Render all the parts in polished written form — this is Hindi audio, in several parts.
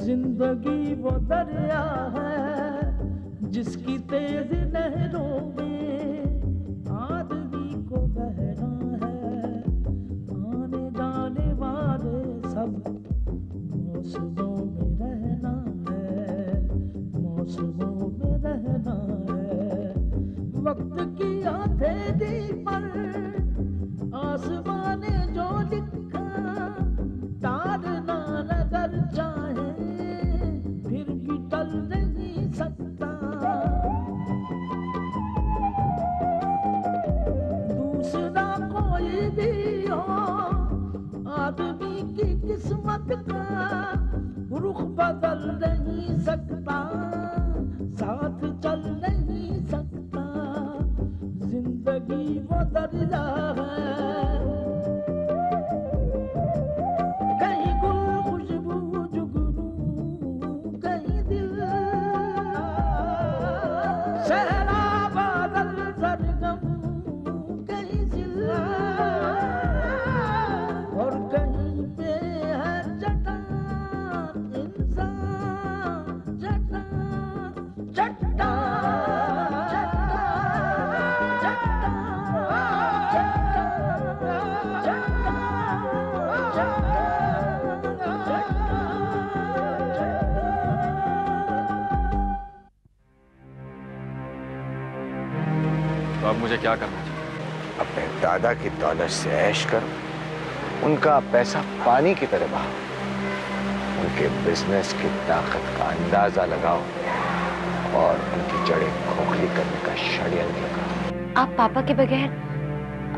जिंदगी वो दरिया है जिसकी तेज लहरों में आदमी को बहना है। आने जाने वाले सब मौसमों में रहना है, मौसमों में रहना है। वक्त की हथेली पर आसमान ने जो लिखा तारना नगर चाहे फिर भी टल नहीं सकता। दूसरा कोई भी हो आदमी की किस्मत का रुख बदल नहीं सकता, साथ चल नहीं सकता। जिंदगी वो दरिया है, कहीं गुल खुशबू जुगनू, कहीं दिल सहरा बादल सरगम, कहीं जिला और कहीं पे है चट्टान इंसान, चट्टान चट्टान तो अब मुझे क्या करना चाहिए? अपने दादा की दौलत से ऐश करो, उनका पैसा पानी की तरह बहाओ, उनके बिजनेस की ताकत का अंदाजा लगाओ और उनकी जड़ें खोखली करने का षड्यंत्र करो। आप पापा के बगैर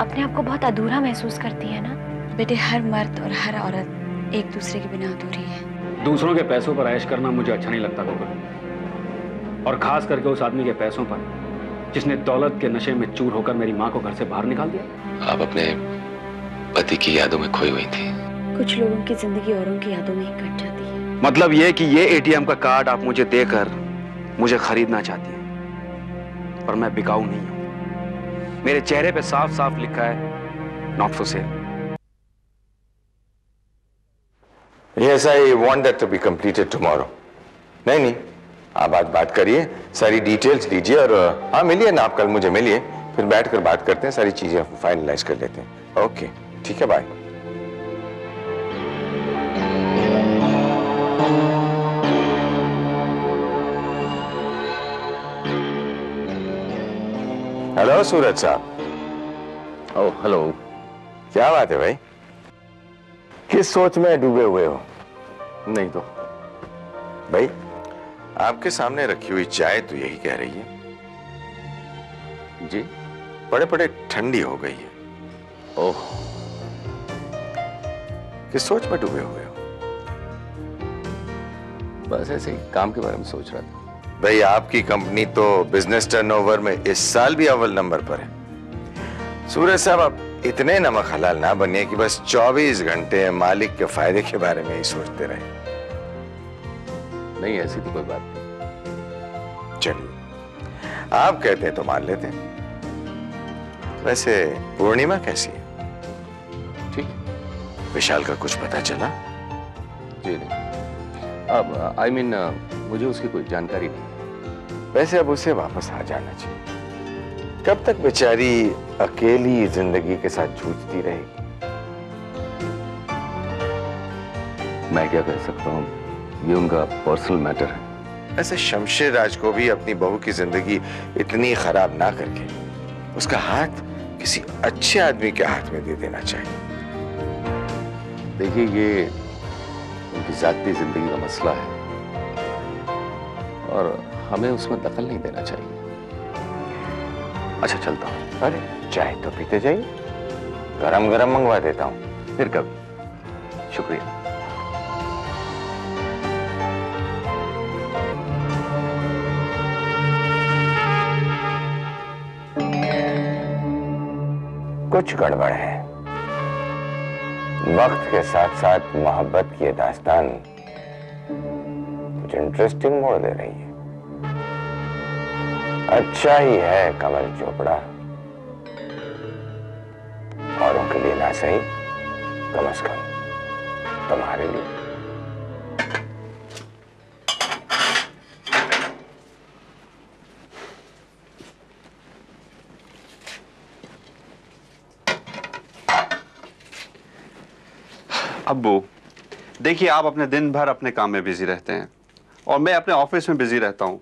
अपने आप को बहुत अधूरा महसूस करती है ना? बेटे, हर मर्द और हर औरत एक दूसरे के बिना अधूरी है। दूसरों के पैसों पर ऐश करना मुझे अच्छा नहीं लगता गोकुल, और खास करके उस आदमी के पैसों पर जिसने दौलत के नशे में चूर होकर मेरी माँ को घर से बाहर निकाल दिया। आप अपने पति की यादों में खोई हुई थी। कुछ लोगों की जिंदगी औरों की यादों में ही कट जाती है। मतलब ये कि ये एटीएम का कार्ड आप मुझे देकर मुझे खरीदना चाहती हैं, पर मैं बिकाऊ नहीं हूं। मेरे चेहरे पे साफ साफ लिखा है not for sale. Yes, I want that to be completed tomorrow. नहीं, आप आज बात करिए, सारी डिटेल्स दीजिए और हाँ मिलिए ना आप, कल मुझे मिलिए, फिर बैठकर बात करते हैं, सारी चीजें फाइनलाइज कर लेते हैं। ओके, ठीक है, बाय। हेलो सूरज साहब। Oh hello. क्या बात है भाई, किस सोच में डूबे हुए हो? नहीं तो भाई, आपके सामने रखी हुई चाय तो यही कह रही है जी, बड़े बड़े ठंडी हो गई है। ओह, किस सोच में डूबे हुए हो? बस ऐसे ही काम के बारे में सोच रहा था। भाई, आपकी कंपनी तो बिजनेस टर्नओवर में इस साल भी अव्वल नंबर पर है। सूरज साहब, आप इतने नमक हलाल ना बनिए कि बस 24 घंटे मालिक के फायदे के बारे में ही सोचते रहे। नहीं, ऐसी तो कोई बात नहीं। चलिए, आप कहते हैं तो मान लेते हैं। वैसे पूर्णिमा कैसी है? ठीक। विशाल का कुछ पता चला? जी नहीं, अब आई मीन मुझे उसकी कोई जानकारी नहीं। वैसे अब उसे वापस आ जाना चाहिए। कब तक बेचारी अकेली जिंदगी के साथ जूझती रहेगी? मैं क्या कह सकता हूँ, ये उनका पर्सनल मैटर है। ऐसे शमशेर राज को भी अपनी बहू की जिंदगी इतनी खराब ना करके उसका हाथ किसी अच्छे आदमी के हाथ में दे देना चाहिए। देखिए, ये उनकी जाती जिंदगी का मसला है और हमें उसमें दखल नहीं देना चाहिए। अच्छा, चलता हूँ। अरे, चाय तो पीते जाइए, गरम गरम मंगवा देता हूँ। फिर कभी। शुक्रिया। कुछ गड़बड़ है। वक्त के साथ साथ मोहब्बत की दास्तान कुछ इंटरेस्टिंग मोड़ ले रही है। अच्छा ही है कमल चोपड़ा, औरों के लिए ना सही कम से कम तुम्हारे लिए। अब्बू देखिए, आप अपने दिन भर अपने काम में बिजी रहते हैं और मैं अपने ऑफिस में बिजी रहता हूँ।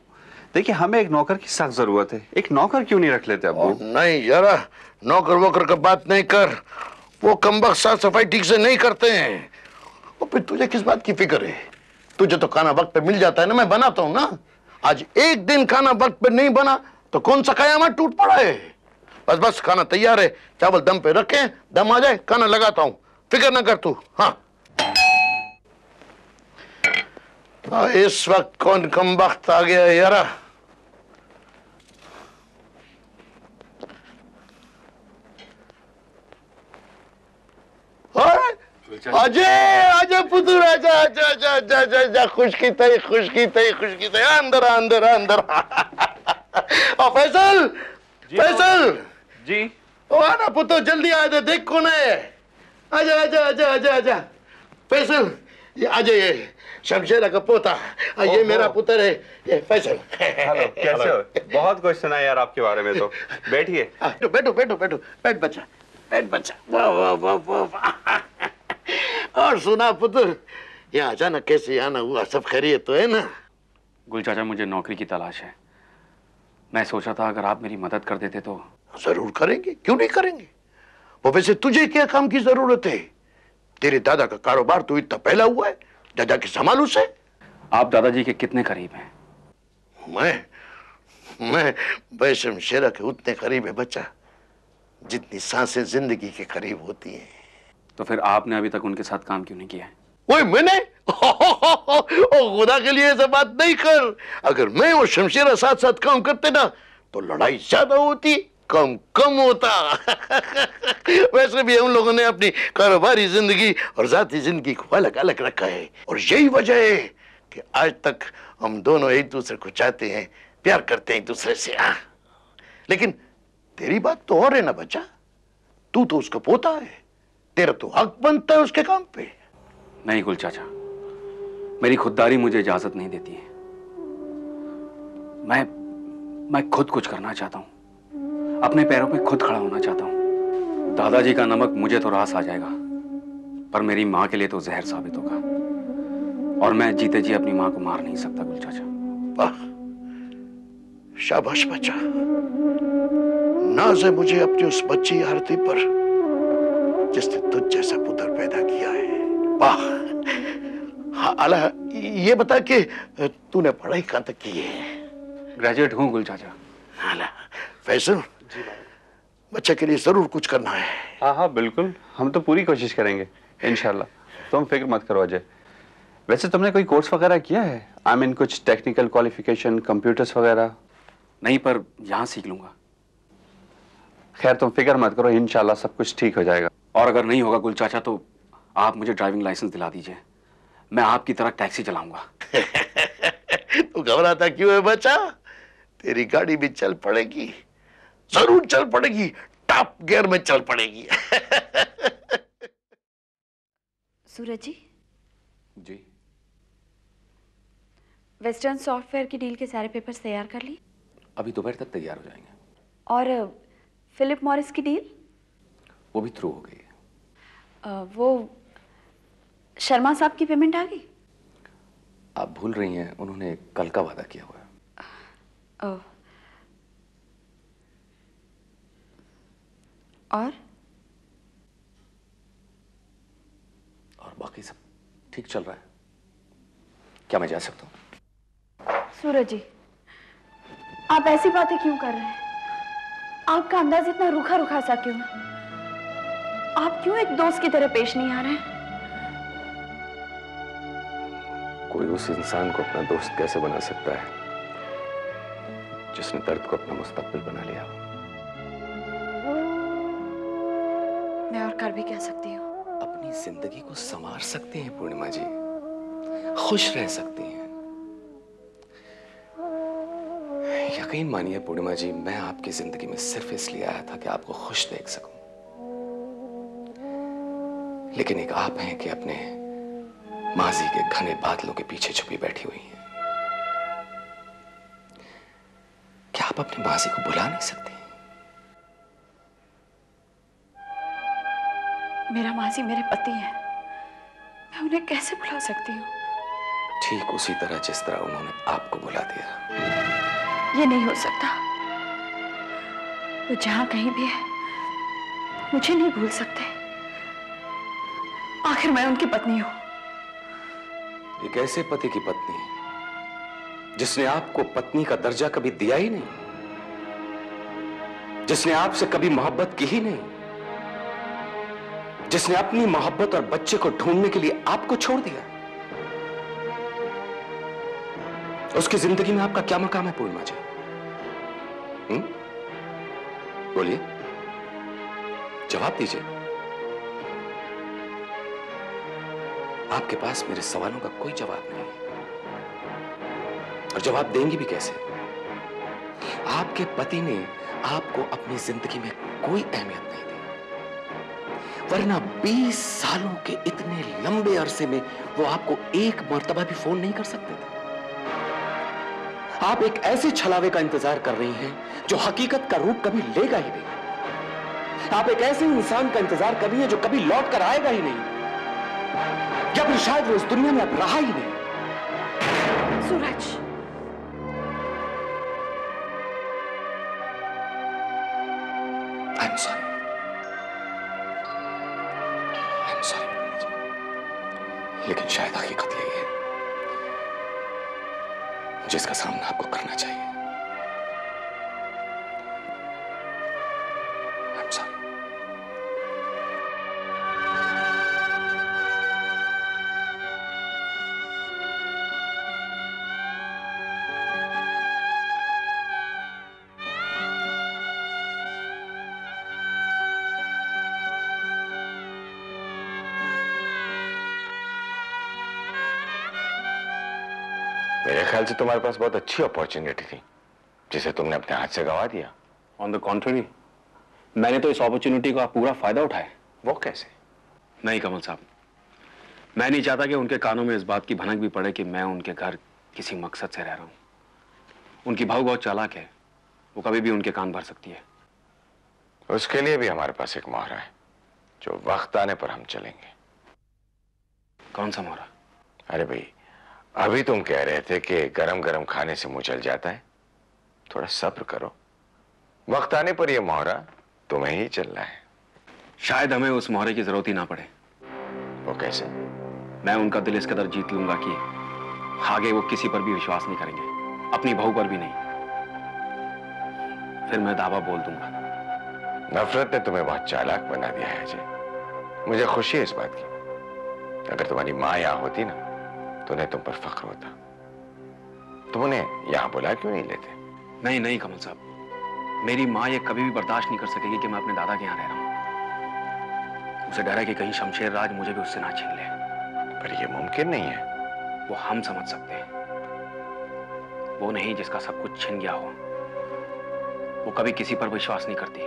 देखिए, हमें एक नौकर की सख्त जरूरत है। एक नौकर क्यों नहीं रख लेते अब्बू? नहीं यार, नौकर वोकर का बात नहीं कर। वो कमबख्त साफ सफाई ठीक से नहीं करते हैं। और फिर तुझे किस बात की फिक्र है? तुझे तो खाना वक्त पे मिल जाता है ना, मैं बनाता हूँ ना। आज एक दिन खाना वक्त पे नहीं बना तो कौन सा कयामत टूट पड़ा है। बस बस खाना तैयार है, चावल दम पे रखे, दम आ जाए खाना लगाता हूँ, फिक्र ना कर तू। हाँ, इस वक्त कौन कमबख्त आ गया है यारा? अजय आजा पुत्र, आजा आजा आजा आजा आजा आजा, खुशकी तई खुशकी तई खुशकी तई, अंदर अंदर अंदर। और फैसल, फैसल जी। ओ आना पुत्र, जल्दी आ जा, देख कौन है। आजा आजा आजा आजा आजा। फैसल, ये आजा, ये शमशेरा का पोता, ये मेरा पुत्र है, ये फैसल। हेलो, कैसे हो? बहुत कुछ सुना यार आपके बारे में। तो बैठिए। बैठो बैठो बैठो, बैठ बच्चा, बैठ बच्चा। वाह वाह वाह वाह। और सुना पुत्र, यहाँ अचानक कैसे आना हुआ? सब खैरियत तो है ना? गुल चाचा, मुझे नौकरी की तलाश है। मैं सोचा था अगर आप मेरी मदद कर देते तो। जरूर करेंगे, क्यों नहीं करेंगे। वो वैसे तुझे क्या काम की जरूरत है? तेरे दादा का कारोबार तो इतना फैला हुआ है, दादा के संभाल उसे। आप दादाजी के कितने करीब हैं? मैं वैशम शेरा के उतने करीब है बच्चा जितनी सांसें जिंदगी के करीब होती हैं। तो फिर आपने अभी तक उनके साथ काम क्यों नहीं किया है? ओए मैंने? ओ खुदा के लिए ऐसा बात नहीं कर। अगर मैं और शमशेरा साथ साथ काम करते ना तो लड़ाई ज्यादा होती, कम कम होता। वैसे भी हम लोगों ने अपनी कारोबारी जिंदगी और जाती जिंदगी को अलग अलग रखा है, और यही वजह है कि आज तक हम दोनों एक दूसरे को चाहते हैं, प्यार करते हैं एक दूसरे से। लेकिन तेरी बात तो और है ना बच्चा, तू तो उसका पोता है, तेरा तो हक बनता है उसके काम पे। नहीं गुल चाचा, मेरी खुददारी मुझे इजाजत नहीं देती है। मैं खुद कुछ करना चाहता हूं, अपने पैरों पे खुद खड़ा होना चाहता हूं। दादाजी का नमक मुझे तो रास आ जाएगा, पर मेरी मां के लिए तो जहर साबित होगा, और मैं जीते जी अपनी मां को मार नहीं सकता गुल चाचा। वाह, शाबाश बच्चा, नाज है मुझे अपनी उस बच्ची आरती पर जिसने तुझ जैसा पुत्र पैदा किया है। वाह। हाँ, अला ये बता कि तूने पढ़ाई कहां तक की है? ग्रेजुएट हूं गुल चाचा। अला फैसल, बच्चे के लिए जरूर कुछ करना है। हाँ हाँ बिल्कुल, हम तो पूरी कोशिश करेंगे इंशाल्लाह, तुम फिक्र मत करो अजय। वैसे तुमने कोई कोर्स वगैरह किया है? आई मीन कुछ टेक्निकल क्वालिफिकेशन, कंप्यूटर्स वगैरह? नहीं, पर यहां सीख लूंगा। खैर तुम फिक्र मत करो, इंशाल्लाह सब कुछ ठीक हो जाएगा। और अगर नहीं होगा गुल चाचा तो आप मुझे ड्राइविंग लाइसेंस दिला दीजिए, मैं आपकी तरह टैक्सी चलाऊंगा। तू घबराता क्यों है बच्चा? तेरी गाड़ी भी चल पड़ेगी, जरूर चल पड़ेगी, टॉप गियर में चल पड़ेगी। सूरज जी, जी। वेस्टर्न सॉफ्टवेयर की डील के सारे पेपर्स तैयार कर लिए? अभी दोपहर तक तैयार हो जाएंगे। और फिलिप मॉरिस की डील? वो भी थ्रू हो गई है। वो शर्मा साहब की पेमेंट आ गई? आप भूल रही हैं, उन्होंने कल का वादा किया हुआ है। ओह। और बाकी सब ठीक चल रहा है। क्या मैं जा सकता हूँ? सूरज जी, आप ऐसी बातें क्यों कर रहे हैं? आपका अंदाज इतना रूखा रूखा सा क्यों? आप क्यों एक दोस्त की तरह पेश नहीं आ रहे हैं? कोई उस इंसान को अपना दोस्त कैसे बना सकता है जिसने दर्द को अपना मुस्तकबिल बना लिया? मैं और कर भी क्या सकती हूँ? अपनी जिंदगी को संवार सकते हैं पूर्णिमा जी, खुश रह सकती हैं। यकीन मानिए पूर्णिमा जी, मैं आपकी जिंदगी में सिर्फ इसलिए आया था कि आपको खुश देख सकूं। लेकिन एक आप हैं कि अपने माजी के घने बादलों के पीछे छुपी बैठी हुई हैं। क्या आप अपने माजी को बुला नहीं सकती? मेरा माजी मेरे पति है, मैं उन्हें कैसे भुला सकती हूँ? ठीक उसी तरह जिस तरह उन्होंने आपको बुला दिया। ये नहीं हो सकता। वो जहां कहीं भी है मुझे नहीं भूल सकते। आखिर मैं उनकी पत्नी हूं। एक ऐसे पति की पत्नी जिसने आपको पत्नी का दर्जा कभी दिया ही नहीं, जिसने आपसे कभी मोहब्बत की ही नहीं, जिसने अपनी मोहब्बत और बच्चे को ढूंढने के लिए आपको छोड़ दिया। उसकी जिंदगी में आपका क्या मकाम है पूर्णिमा जी? बोलिए, जवाब दीजिए। आपके पास मेरे सवालों का कोई जवाब नहीं और जवाब देंगी भी कैसे? आपके पति ने आपको अपनी जिंदगी में कोई अहमियत नहीं दी, वरना 20 सालों के इतने लंबे अरसे में वो आपको एक मर्तबा भी फोन नहीं कर सकते थे। आप एक ऐसे छलावे का इंतजार कर रही हैं जो हकीकत का रूप कभी लेगा ही नहीं। आप एक ऐसे इंसान का इंतजार कर रही हैं जो कभी लौट कर आएगा ही नहीं, या फिर शायद वो इस दुनिया में अब रहा ही नहीं। सूरज, आई एम सॉरी, लेकिन शायद हकीकत यही है जिसका सामना आपको करना चाहिए। I am sorry. मेरे ख्याल से तुम्हारे पास बहुत अच्छी अपॉर्चुनिटी थी जिसे तुमने अपने हाथ से गंवा दिया। ऑन द कॉन्ट्ररी, मैंने तो इस अपॉर्चुनिटी का पूरा फायदा उठाया। वो कैसे? नहीं कमल साहब, मैं नहीं चाहता कि उनके कानों में इस बात की भनक भी पड़े कि मैं उनके घर किसी मकसद से रह रहा हूं। उनकी बहू बहुत चालाक है, वो कभी भी उनके कान भर सकती है। उसके लिए भी हमारे पास एक मोहरा है जो वक्त आने पर हम चलेंगे। कौन सा मोहरा? अरे भाई, अभी तुम कह रहे थे कि गरम गरम खाने से मुंह चल जाता है। थोड़ा सब्र करो, वक्त आने पर यह मोहरा तुम्हें ही चलना है। शायद हमें उस मोहरे की जरूरत ही ना पड़े। वो कैसे? मैं उनका दिल इस कदर जीत लूंगा कि आगे वो किसी पर भी विश्वास नहीं करेंगे, अपनी बहू पर भी नहीं। फिर मैं दावा बोल दूंगा। नफरत ने तुम्हें बहुत चालाक बना दिया है अजय। मुझे खुशी है इस बात की। अगर तुम्हारी माँ यहां होती ना तो उन्हें तुम पर फख्र होता। तुम उन्हें यहां बुला क्यों नहीं लेते? नहीं नहीं कमल साहब, मेरी माँ ये कभी भी बर्दाश्त नहीं कर सकेगी कि मैं अपने दादा के यहाँ रह रहा हूँ। उसे डर है कि कहीं शमशेर राज मुझे भी उससे ना छीन ले। पर यह मुमकिन नहीं है। वो हम समझ सकते हैं, वो नहीं जिसका सब कुछ छिन गया हो। वो कभी किसी पर विश्वास नहीं करती।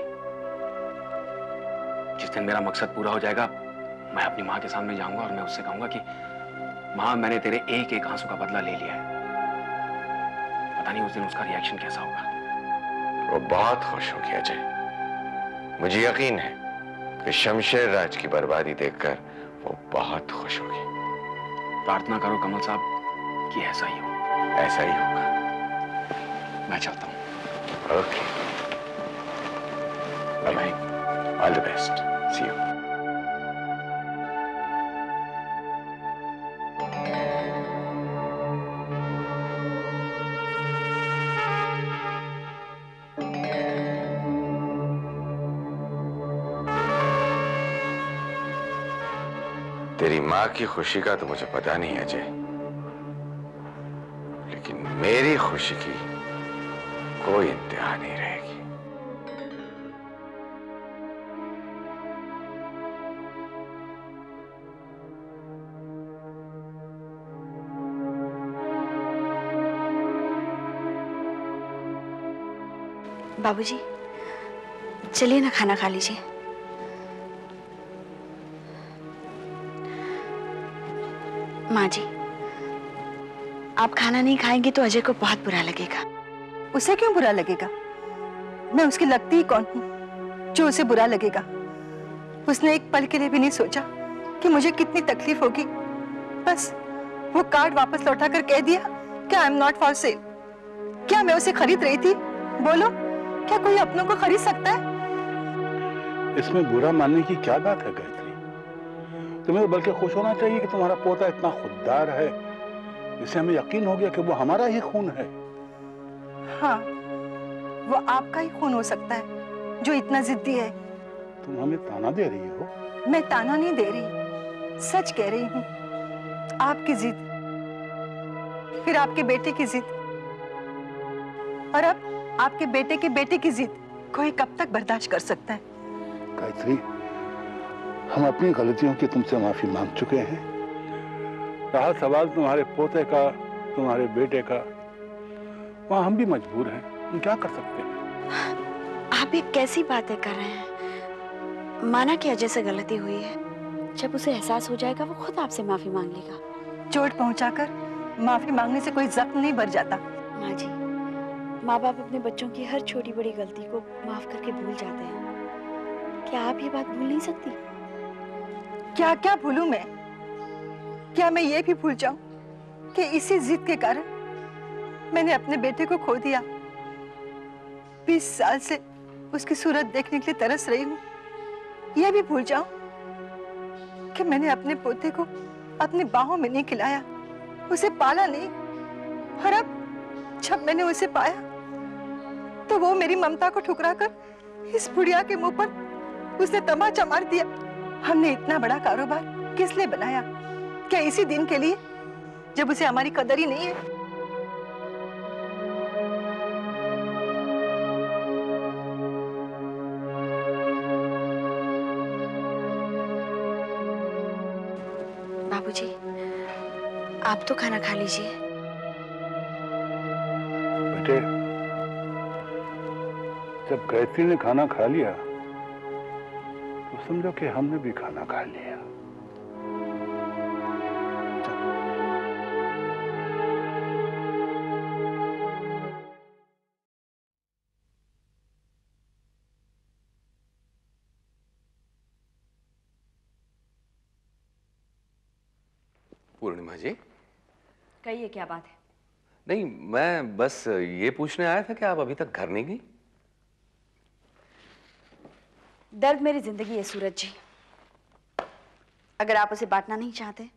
जिस दिन मेरा मकसद पूरा हो जाएगा, मैं अपनी माँ के सामने जाऊंगा और मैं उससे कहूंगा कि माँ, मैंने तेरे एक एक आंसू का बदला ले लिया है। पता नहीं उस दिन उसका रिएक्शन कैसा होगा। वो बहुत खुश होगी अजय। मुझे यकीन है कि शमशेर राज की बर्बादी देखकर वो बहुत खुश होगी। प्रार्थना करो कमल साहब कि ऐसा ही हो। ऐसा ही होगा। मैं चलता हूँ। Okay, bye bye, all the best, see you. तेरी माँ की खुशी का तो मुझे पता नहीं अजय, लेकिन मेरी खुशी की कोई इंतहा नहीं रहेगी। बाबूजी, चलिए ना खाना खा लीजिए। माँ जी, आप खाना नहीं खाएंगी तो अजय को बहुत बुरा लगेगा। उसे क्यों बुरा लगेगा? मैं उसकी लगती ही कौन हूँ जो उसे बुरा लगेगा? उसने एक पल के लिए भी नहीं सोचा कि मुझे कितनी तकलीफ होगी। बस वो कार्ड वापस लौटा कर कह दिया कि I am not for sale. क्या मैं उसे खरीद रही थी? बोलो, क्या कोई अपनों को खरीद सकता है? इसमें बुरा मानने की क्या बात है गायत्री? तुम्हें तो बल्कि खुश होना चाहिए कि तुम्हारा पोता इतना खुददार है, इससे हमें यकीन हो गया कि वो हमारा ही खून है। हाँ, वो आपका ही खून हो सकता है जो इतना जिद्दी है। तुम हमें ताना दे रही हो? मैं ताना नहीं दे रही, सच कह रही हूँ। आपकी जिद, फिर आपके बेटे की जिद, और अब आपके बेटे के बेटे की जिद, कोई कब तक बर्दाश्त कर सकता है? गायत्री, हम अपनी गलतियों की तुमसे माफी मांग चुके हैं। रहा सवाल तुम्हारे पोते का, तुम्हारे बेटे का, वहां हम भी मजबूर हैं। हम क्या कर सकते हैं? आप ये कैसी बातें कर रहे हैं? माना कि अजय से गलती हुई है, जब उसे एहसास हो जाएगा वो खुद आपसे माफी मांग लेगा। चोट पहुंचाकर माफी मांगने से कोई जख्म नहीं भर जाता। माँ जी, माँ बाप अपने बच्चों की हर छोटी बड़ी गलती को माफ करके भूल जाते हैं। क्या आप ये बात भूल नहीं सकती? क्या क्या भूलूं मैं? क्या मैं ये भी भूल जाऊं कि इसी जिद के कारण मैंने अपने बेटे को खो दिया? 20 साल से उसकी सूरत देखने के लिए तरस रही हूं। यह भी भूल जाऊं कि मैंने अपने पोते को अपनी बाहों में नहीं खिलाया, उसे पाला नहीं, और अब जब मैंने उसे पाया तो वो मेरी ममता को ठुकराकर इस बुढ़िया के मुंह पर उसने तमाचा मार दिया। हमने इतना बड़ा कारोबार किस लिए बनाया? क्या इसी दिन के लिए जब उसे हमारी कदर ही नहीं है? बाबूजी, आप तो खाना खा लीजिए। बेटे, जब गायत्री ने खाना खा लिया तो समझो कि हमने भी खाना खा लिया। पूर्णिमा जी, कहिए क्या बात है? नहीं, मैं बस ये पूछने आया था कि आप अभी तक घर नहीं गई। दर्द मेरी जिंदगी है सूरज जी। अगर आप उसे बांटना नहीं चाहते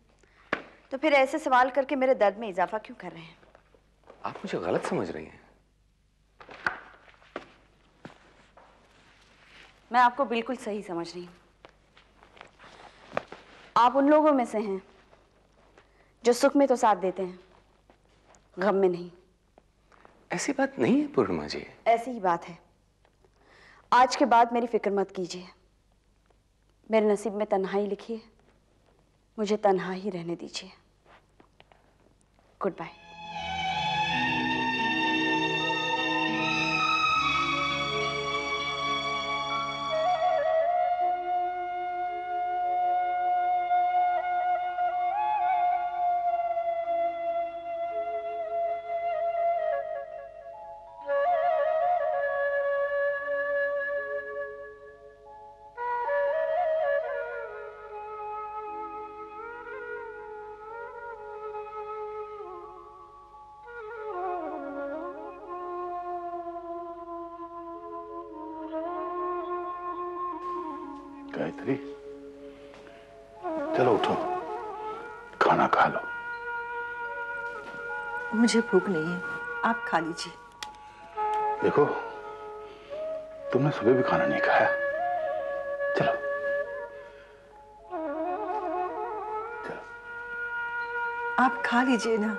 तो फिर ऐसे सवाल करके मेरे दर्द में इजाफा क्यों कर रहे हैं? आप मुझे गलत समझ रही हैं। मैं आपको बिल्कुल सही समझ रही हूं। आप उन लोगों में से हैं जो सुख में तो साथ देते हैं, गम में नहीं। ऐसी बात नहीं है पूर्णिमा जी। ऐसी ही बात है। आज के बाद मेरी फिक्र मत कीजिए। मेरे नसीब में तन्हाई लिखी है, मुझे तन्हा ही रहने दीजिए। Good bye. गायत्री, चलो उठो, खाना खा लो। मुझे भूख नहीं है, आप खा लीजिए। देखो, तुमने सुबह भी खाना नहीं खाया। चलो चलो, आप खा लीजिए ना।